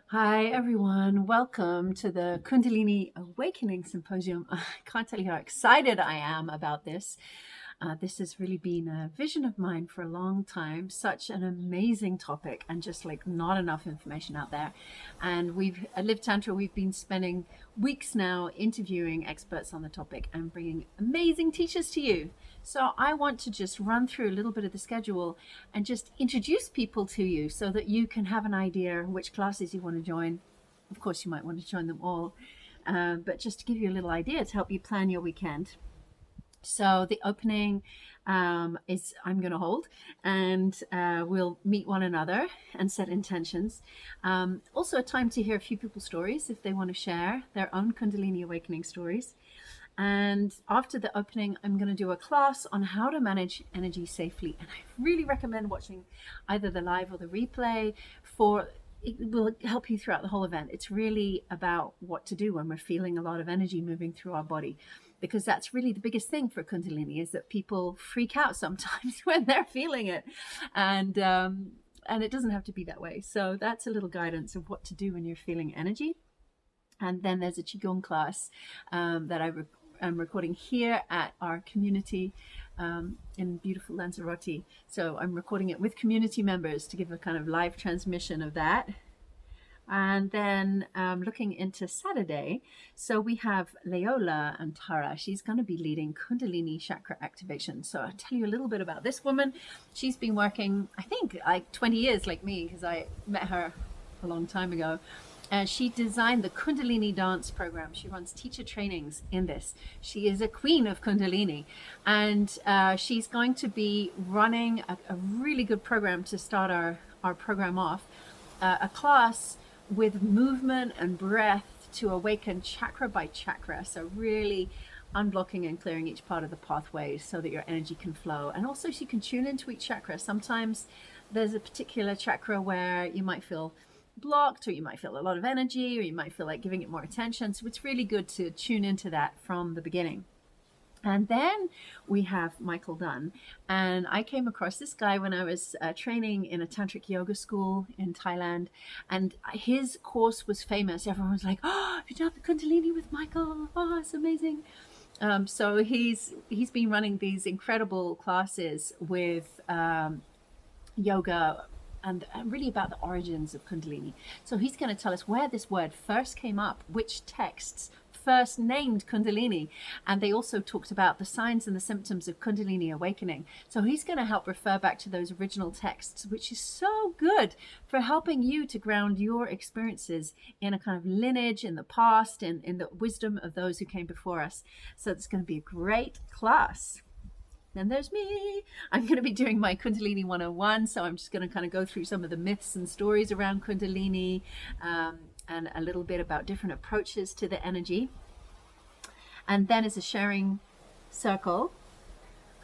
Hi, everyone. Welcome to the Kundalini Awakening Symposium. I can't tell you how excited I am about this. This has really been a vision of mine for a long time. Such an amazing topic, and just like not enough information out there. And at Live Tantra, we've been spending weeks now interviewing experts on the topic and bringing amazing teachers to you. So I want to just run through a little bit of the schedule and just introduce people to you so that you can have an idea which classes you want to join. Of course, you might want to join them all, but just to give you a little idea to help you plan your weekend. So the opening is I'm going to hold, and we'll meet one another and set intentions. Also, a time to hear a few people's stories if they want to share their own Kundalini awakening stories. And after the opening, I'm going to do a class on how to manage energy safely. And I really recommend watching either the live or the replay for it will help you throughout the whole event. It's really about what to do when we're feeling a lot of energy moving through our body, because that's really the biggest thing for Kundalini, is that people freak out sometimes when they're feeling it. And it doesn't have to be that way. So that's a little guidance of what to do when you're feeling energy. And then there's a Qigong class that I'm recording here at our community in beautiful Lanzarote. So I'm recording it with community members to give a kind of live transmission of that. And then looking into Saturday, so we have Leola and Tara. She's going to be leading Kundalini chakra activation. So I'll tell you a little bit about this woman. She's been working, I think, like 20 years like me, because I met her a long time ago. She designed the Kundalini dance program. She runs teacher trainings in this. She is a queen of Kundalini, and she's going to be running a really good program to start our program off, a class with movement and breath to awaken chakra by chakra. So really unblocking and clearing each part of the pathway so that your energy can flow. And also she can tune into each chakra. Sometimes there's a particular chakra where you might feel blocked, or you might feel a lot of energy, or you might feel like giving it more attention. So it's really good to tune into that from the beginning. And then we have Michael Dunn. And I came across this guy when I was training in a tantric yoga school in Thailand. And his course was famous. Everyone was like, "Oh, have you done the Kundalini with Michael? Oh, it's amazing." So he's been running these incredible classes with yoga and really about the origins of Kundalini. So he's going to tell us where this word first came up, which texts first named Kundalini. And they also talked about the signs and the symptoms of Kundalini awakening. So he's going to help refer back to those original texts, which is so good for helping you to ground your experiences in a kind of lineage in the past and in the wisdom of those who came before us. So it's going to be a great class. Then there's me. I'm going to be doing my Kundalini 101. So I'm just going to kind of go through some of the myths and stories around Kundalini, and a little bit about different approaches to the energy. And then as a sharing circle,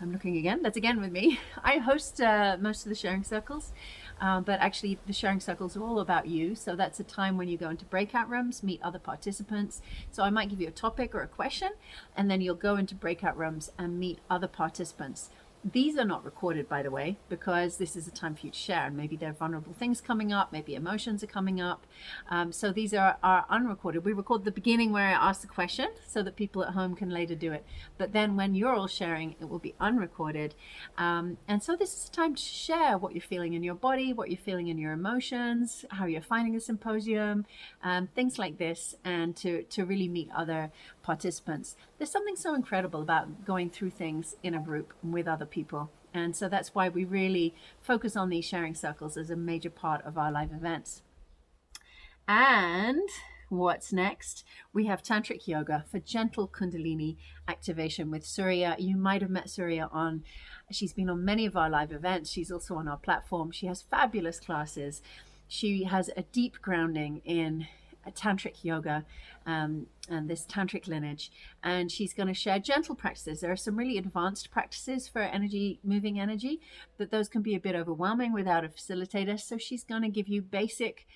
I'm looking again. That's again with me. I host most of the sharing circles, but actually the sharing circles are all about you. So that's a time when you go into breakout rooms, meet other participants. So I might give you a topic or a question, and then you'll go into breakout rooms and meet other participants. These are not recorded, by the way, because this is a time for you to share, and maybe there are vulnerable things coming up, maybe emotions are coming up. So these are unrecorded. We record the beginning where I ask the question so that people at home can later do it. But then when you're all sharing, it will be unrecorded. And so this is a time to share what you're feeling in your body, what you're feeling in your emotions, how you're finding the symposium, things like this, and to really meet other participants. There's something so incredible about going through things in a group with other people. And so that's why we really focus on these sharing circles as a major part of our live events. And what's next? We have Tantric Yoga for gentle Kundalini activation with Surya. You might have met Surya she's been on many of our live events. She's also on our platform. She has fabulous classes. She has a deep grounding in tantric yoga and this tantric lineage, and she's going to share gentle practices. There are some really advanced practices for moving energy, but those can be a bit overwhelming without a facilitator. So she's going to give you basic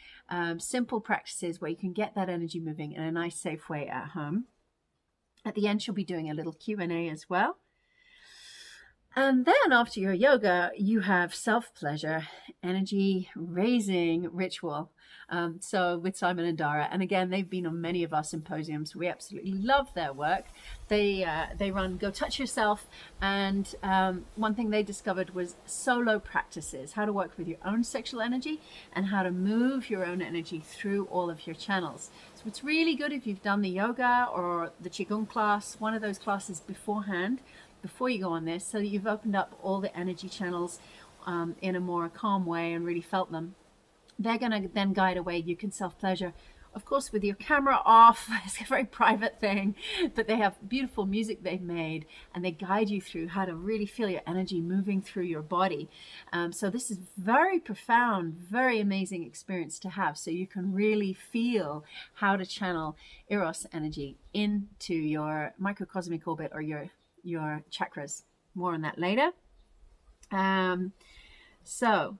simple practices where you can get that energy moving in a nice, safe way at home. At the end, she'll be doing a little Q&A as well. And then after your yoga, you have self-pleasure, energy raising ritual. So with Simon and Dara, and again, they've been on many of our symposiums. We absolutely love their work. They run Go Touch Yourself, and one thing they discovered was solo practices, how to work with your own sexual energy and how to move your own energy through all of your channels. So it's really good if you've done the yoga or the Qigong class, one of those classes beforehand, before you go on this, so that you've opened up all the energy channels in a more calm way and really felt them. They're going to then guide a way you can self-pleasure, of course, with your camera off. It's a very private thing, but they have beautiful music they've made, and they guide you through how to really feel your energy moving through your body. So this is very profound, very amazing experience to have, so you can really feel how to channel Eros energy into your microcosmic orbit or your chakras. More on that later. So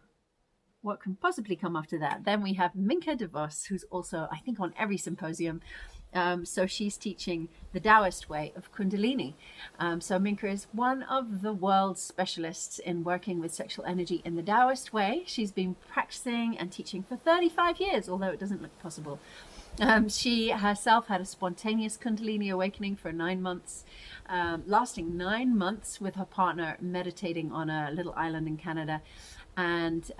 what can possibly come after that? Then we have Minka DeVos, who's also, I think, on every symposium. So she's teaching the Taoist way of Kundalini. So Minka is one of the world's specialists in working with sexual energy in the Taoist way. She's been practicing and teaching for 35 years, although it doesn't look possible. She herself had a spontaneous Kundalini awakening for 9 months, lasting 9 months with her partner meditating on a little island in Canada. And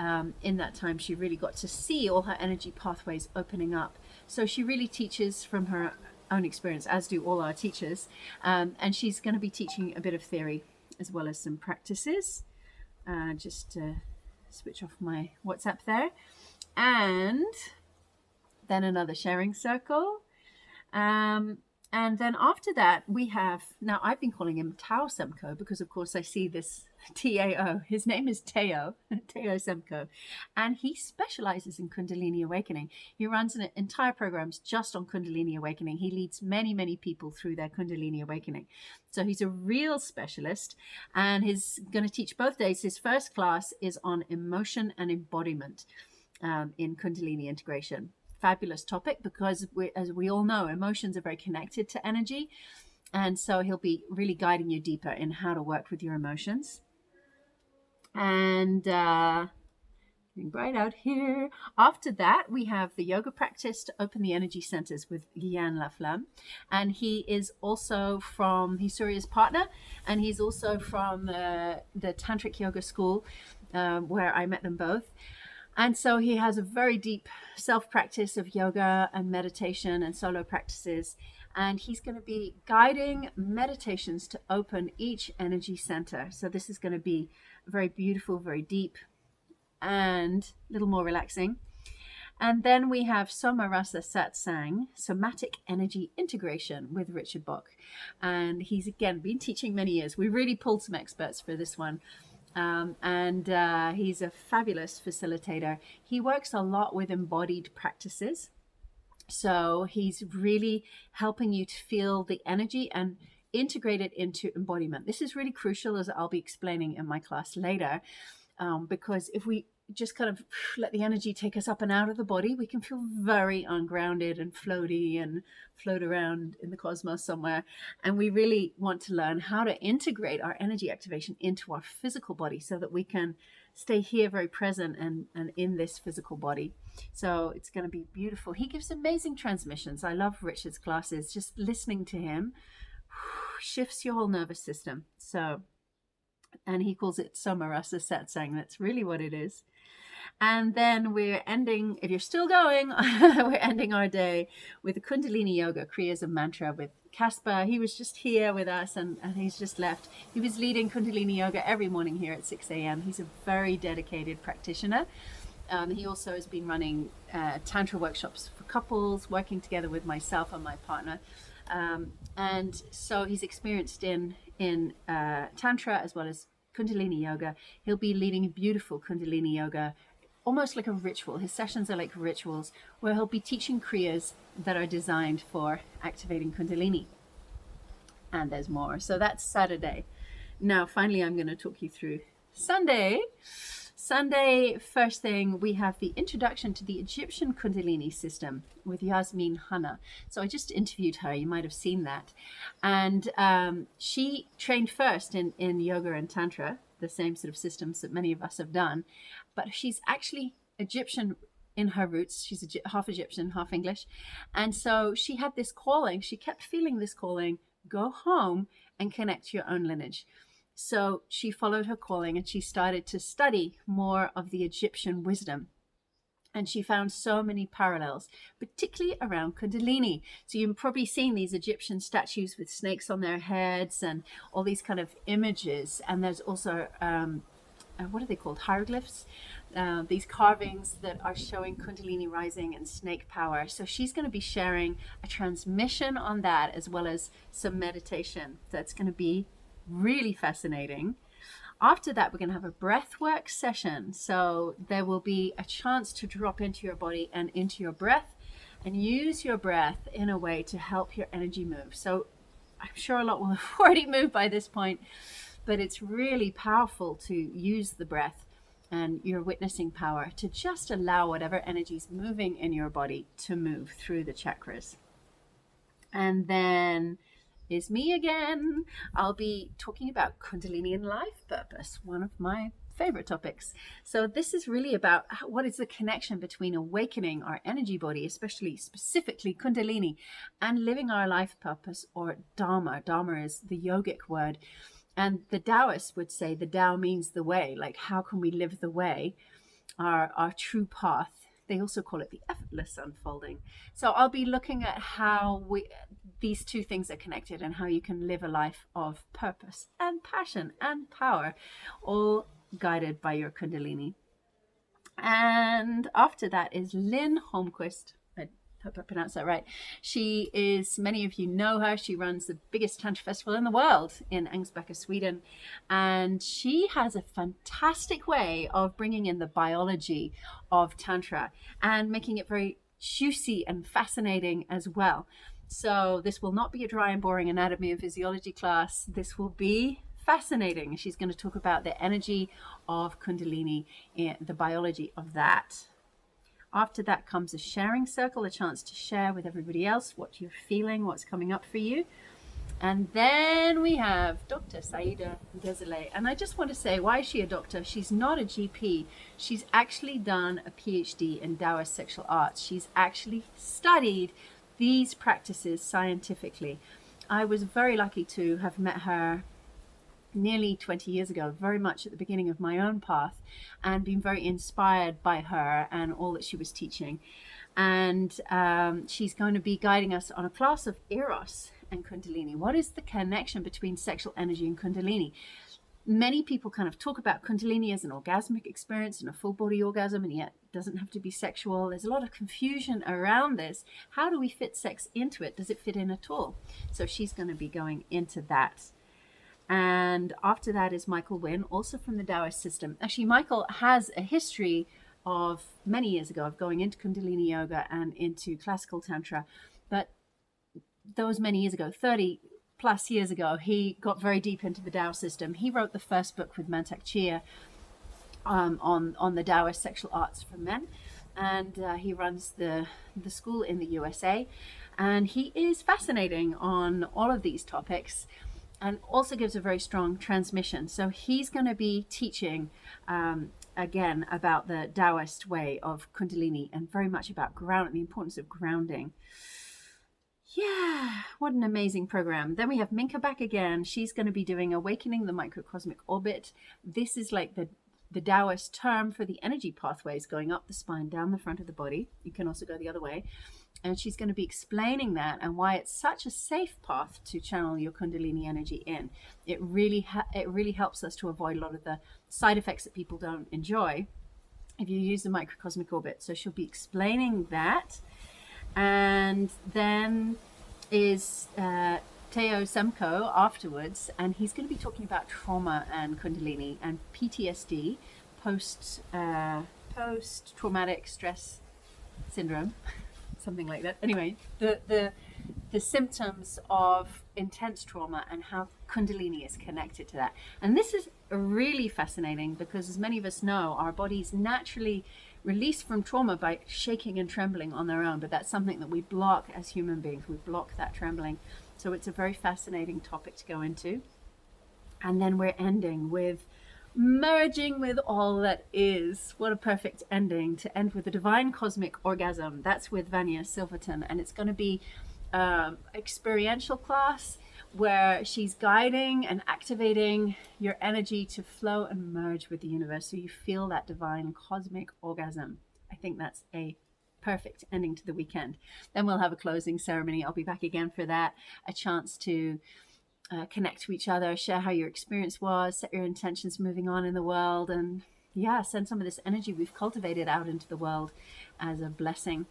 in that time, she really got to see all her energy pathways opening up. So she really teaches from her own experience, as do all our teachers. And she's going to be teaching a bit of theory as well as some practices. Just switch off my WhatsApp there. And then another sharing circle. And then after that, we have, now I've been calling him Tao Semko because, of course, I see this T-A-O. His name is Teo Semko, and he specializes in Kundalini awakening. He runs an entire programs just on Kundalini awakening. He leads many, many people through their Kundalini awakening. So he's a real specialist, and he's going to teach both days. His first class is on emotion and embodiment in Kundalini integration. Fabulous topic because, as we all know, emotions are very connected to energy, and so he'll be really guiding you deeper in how to work with your emotions. And getting bright out here. After that, we have the yoga practice to open the energy centers with Guyan Laflamme, and he is also from, he's Surya's partner, and he's also from the Tantric Yoga School, where I met them both. And so he has a very deep self-practice of yoga and meditation and solo practices. And he's going to be guiding meditations to open each energy center. So this is going to be very beautiful, very deep, and a little more relaxing. And then we have Soma Rasa Satsang, Somatic Energy Integration with Richard Bock. And he's, again, been teaching many years. We really pulled some experts for this one. And he's a fabulous facilitator. He works a lot with embodied practices. So he's really helping you to feel the energy and integrate it into embodiment. This is really crucial, as I'll be explaining in my class later, because if we just kind of let the energy take us up and out of the body, we can feel very ungrounded and floaty and float around in the cosmos somewhere. And we really want to learn how to integrate our energy activation into our physical body so that we can stay here very present and in this physical body. So it's going to be beautiful. He gives amazing transmissions. I love Richard's classes. Just listening to him shifts your whole nervous system. So, and he calls it Soma Rasa Satsang. That's really what it is. And then we're ending, if you're still going, we're ending our day with the Kundalini Yoga, Kriya's Mantra, with Casper. He was just here with us and he's just left. He was leading Kundalini Yoga every morning here at 6 a.m. He's a very dedicated practitioner. He also has been running Tantra workshops for couples, working together with myself and my partner. And so he's experienced in Tantra as well as Kundalini Yoga. He'll be leading a beautiful Kundalini Yoga, almost like a ritual. His sessions are like rituals where he'll be teaching Kriyas that are designed for activating Kundalini. And there's more. So that's Saturday. Now, finally, I'm going to talk you through Sunday. Sunday, first thing, we have the introduction to the Egyptian Kundalini system with Yasmin Hanna. So I just interviewed her. You might have seen that. And she trained first in yoga and Tantra, the same sort of systems that many of us have done. But she's actually Egyptian in her roots. She's half Egyptian, half English. And so she had this calling. She kept feeling this calling, go home and connect to your own lineage. So she followed her calling and she started to study more of the Egyptian wisdom. And she found so many parallels, particularly around Kundalini. So you've probably seen these Egyptian statues with snakes on their heads and all these kind of images. And there's also, what are they called? Hieroglyphs. These carvings that are showing Kundalini rising and snake power. So she's going to be sharing a transmission on that as well as some meditation. That's going to be really fascinating. After that, we're going to have a breathwork session. So there will be a chance to drop into your body and into your breath and use your breath in a way to help your energy move. So I'm sure a lot will have already moved by this point, but it's really powerful to use the breath and your witnessing power to just allow whatever energy is moving in your body to move through the chakras. And then is me again. I'll be talking about Kundalini and life purpose, one of my favorite topics. So this is really about what is the connection between awakening our energy body, especially specifically Kundalini, and living our life purpose, or Dharma. Dharma is the yogic word. And the Taoists would say the Tao means the way, like how can we live the way, our true path. They also call it the effortless unfolding. So I'll be looking at how these two things are connected and how you can live a life of purpose and passion and power, all guided by your Kundalini. And after that is Lynn Holmquist. I hope I pronounced that right. She is, many of you know her, she runs the biggest Tantra festival in the world in Ängsbacka, Sweden. And she has a fantastic way of bringing in the biology of Tantra and making it very juicy and fascinating as well. So this will not be a dry and boring anatomy and physiology class. This will be fascinating. She's going to talk about the energy of Kundalini and the biology of that. After that comes a sharing circle, a chance to share with everybody else what you're feeling, what's coming up for you. And then we have Dr. Saida Ghezaleh. And I just want to say, why is she a doctor? She's not a GP. She's actually done a PhD in Taoist sexual arts. She's actually studied these practices scientifically. I was very lucky to have met her nearly 20 years ago, very much at the beginning of my own path, and been very inspired by her and all that she was teaching. And she's going to be guiding us on a class of Eros and Kundalini. What is the connection between sexual energy and Kundalini? Many people kind of talk about Kundalini as an orgasmic experience and a full body orgasm, and yet it doesn't have to be sexual. There's a lot of confusion around this. How do we fit sex into it? Does it fit in at all? So she's going to be going into that. And after that is Michael Wynn, also from the Taoist system. Actually, Michael has a history of many years ago of going into Kundalini yoga and into classical Tantra. But those many years ago, 30 plus years ago, he got very deep into the Tao system. He wrote the first book with Mantak Chia on the Taoist sexual arts for men. And he runs the school in the USA. And he is fascinating on all of these topics, and also gives a very strong transmission. So he's going to be teaching again about the Taoist way of Kundalini and very much about the importance of grounding. Yeah, what an amazing program. Then we have Minka back again. She's going to be doing Awakening the Microcosmic Orbit. This is like the Taoist term for the energy pathways going up the spine, down the front of the body. You can also go the other way. And she's going to be explaining that and why it's such a safe path to channel your Kundalini energy in. It really helps us to avoid a lot of the side effects that people don't enjoy if you use the microcosmic orbit. So she'll be explaining that. And then is Teo Semko afterwards, and he's going to be talking about trauma and Kundalini and PTSD, post-traumatic stress syndrome. Something like that. Anyway, the symptoms of intense trauma and how Kundalini is connected to that. And this is really fascinating because, as many of us know, our bodies naturally release from trauma by shaking and trembling on their own, but that's something that we block as human beings. We block that trembling. So it's a very fascinating topic to go into. And then we're ending with merging with all that is. What a perfect ending to end with a divine cosmic orgasm. That's with Vanya Silverton, and it's going to be experiential class where she's guiding and activating your energy to flow and merge with the universe so you feel that divine cosmic orgasm. I think that's a perfect ending to the weekend. Then we'll have a closing ceremony. I'll be back again for that, a chance to connect to each other, share how your experience was, set your intentions moving on in the world, and send some of this energy we've cultivated out into the world as a blessing.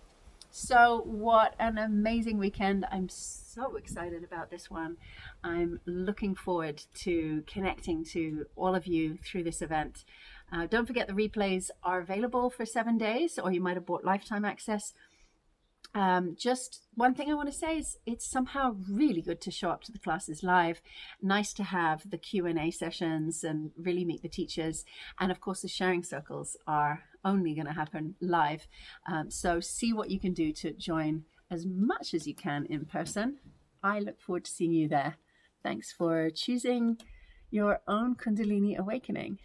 So what an amazing weekend. I'm so excited about this one. I'm looking forward to connecting to all of you through this event. Don't forget the replays are available for 7 days, or you might have bought lifetime access. Just one thing I want to say is it's somehow really good to show up to the classes live. Nice to have the Q&A sessions and really meet the teachers. And of course, the sharing circles are only going to happen live. So see what you can do to join as much as you can in person. I look forward to seeing you there. Thanks for choosing your own Kundalini awakening.